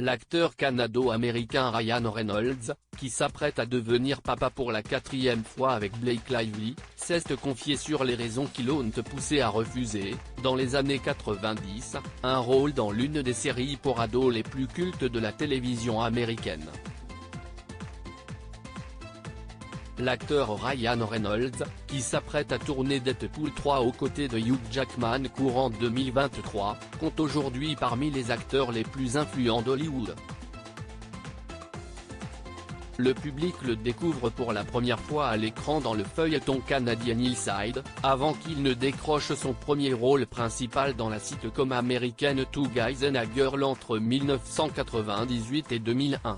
L'acteur canado-américain Ryan Reynolds, qui s'apprête à devenir papa pour la 4e fois avec Blake Lively, s'est confié sur les raisons qui l'ont poussé à refuser, dans les années 90, un rôle dans l'une des séries pour ados les plus cultes de la télévision américaine. L'acteur Ryan Reynolds, qui s'apprête à tourner Deadpool 3 aux côtés de Hugh Jackman courant 2023, compte aujourd'hui parmi les acteurs les plus influents d'Hollywood. Le public le découvre pour la première fois à l'écran dans le feuilleton canadien Hillside, avant qu'il ne décroche son premier rôle principal dans la sitcom américaine Two Guys and a Girl entre 1998 et 2001.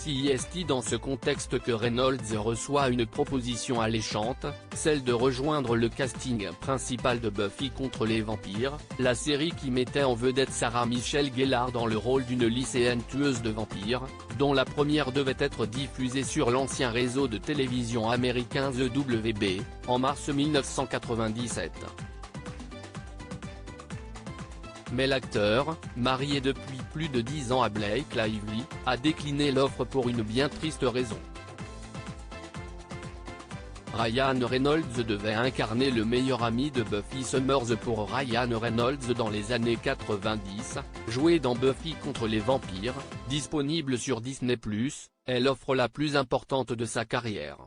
C'est dans ce contexte que Reynolds reçoit une proposition alléchante, celle de rejoindre le casting principal de Buffy contre les vampires, la série qui mettait en vedette Sarah Michelle Gellar dans le rôle d'une lycéenne tueuse de vampires, dont la première devait être diffusée sur l'ancien réseau de télévision américain The WB, en mars 1997. Mais l'acteur, marié depuis plus de 10 ans à Blake Lively, a décliné l'offre pour une bien triste raison. Ryan Reynolds devait incarner le meilleur ami de Buffy Summers pour Ryan Reynolds dans les années 90, joué dans Buffy contre les vampires, disponible sur Disney+, est l'offre la plus importante de sa carrière.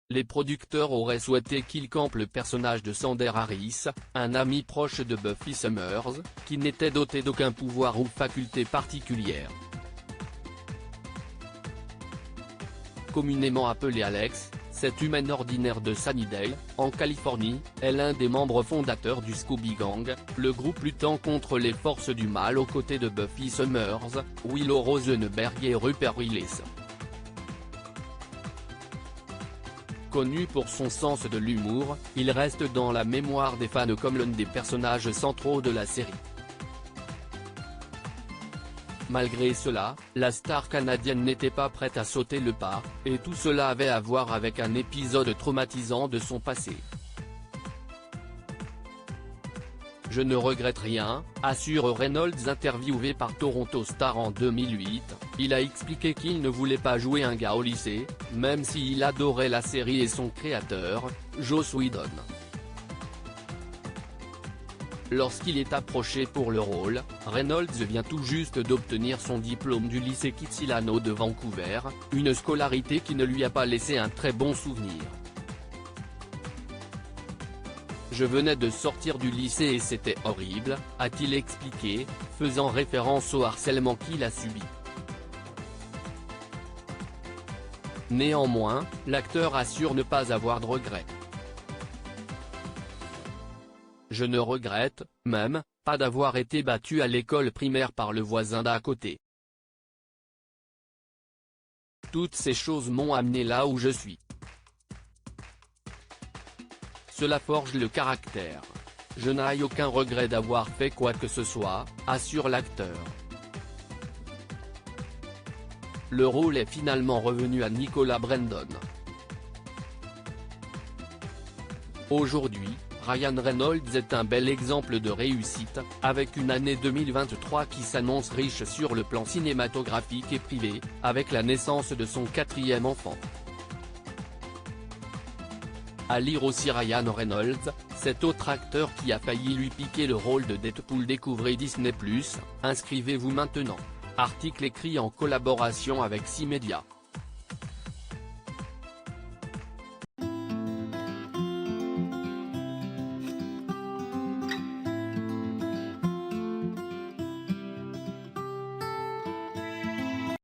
Les producteurs auraient souhaité qu'il campe le personnage de Xander Harris, un ami proche de Buffy Summers, qui n'était doté d'aucun pouvoir ou faculté particulière. Communément appelé Alex, cet humain ordinaire de Sunnydale, en Californie, est l'un des membres fondateurs du Scooby Gang, le groupe luttant contre les forces du mal aux côtés de Buffy Summers, Willow Rosenberg et Rupert Willis. Connu pour son sens de l'humour, il reste dans la mémoire des fans comme l'un des personnages centraux de la série. Malgré cela, la star canadienne n'était pas prête à sauter le pas, et tout cela avait à voir avec un épisode traumatisant de son passé. Je ne regrette rien, assure Reynolds interviewé par Toronto Star en 2008, il a expliqué qu'il ne voulait pas jouer un gars au lycée, même s'il adorait la série et son créateur, Joss Whedon. Lorsqu'il est approché pour le rôle, Reynolds vient tout juste d'obtenir son diplôme du lycée Kitsilano de Vancouver, une scolarité qui ne lui a pas laissé un très bon souvenir. Je venais de sortir du lycée et c'était horrible, a-t-il expliqué, faisant référence au harcèlement qu'il a subi. Néanmoins, l'acteur assure ne pas avoir de regrets. Je ne regrette, même, pas d'avoir été battu à l'école primaire par le voisin d'à côté. Toutes ces choses m'ont amené là où je suis. Cela forge le caractère. Je n'ai aucun regret d'avoir fait quoi que ce soit, assure l'acteur. Le rôle est finalement revenu à Nicolas Brandon. Aujourd'hui, Ryan Reynolds est un bel exemple de réussite, avec une année 2023 qui s'annonce riche sur le plan cinématographique et privé, avec la naissance de son 4e enfant. À lire aussi Ryan Reynolds, cet autre acteur qui a failli lui piquer le rôle de Deadpool. Découvrez Disney+, inscrivez-vous maintenant. Article écrit en collaboration avec 6 Médias.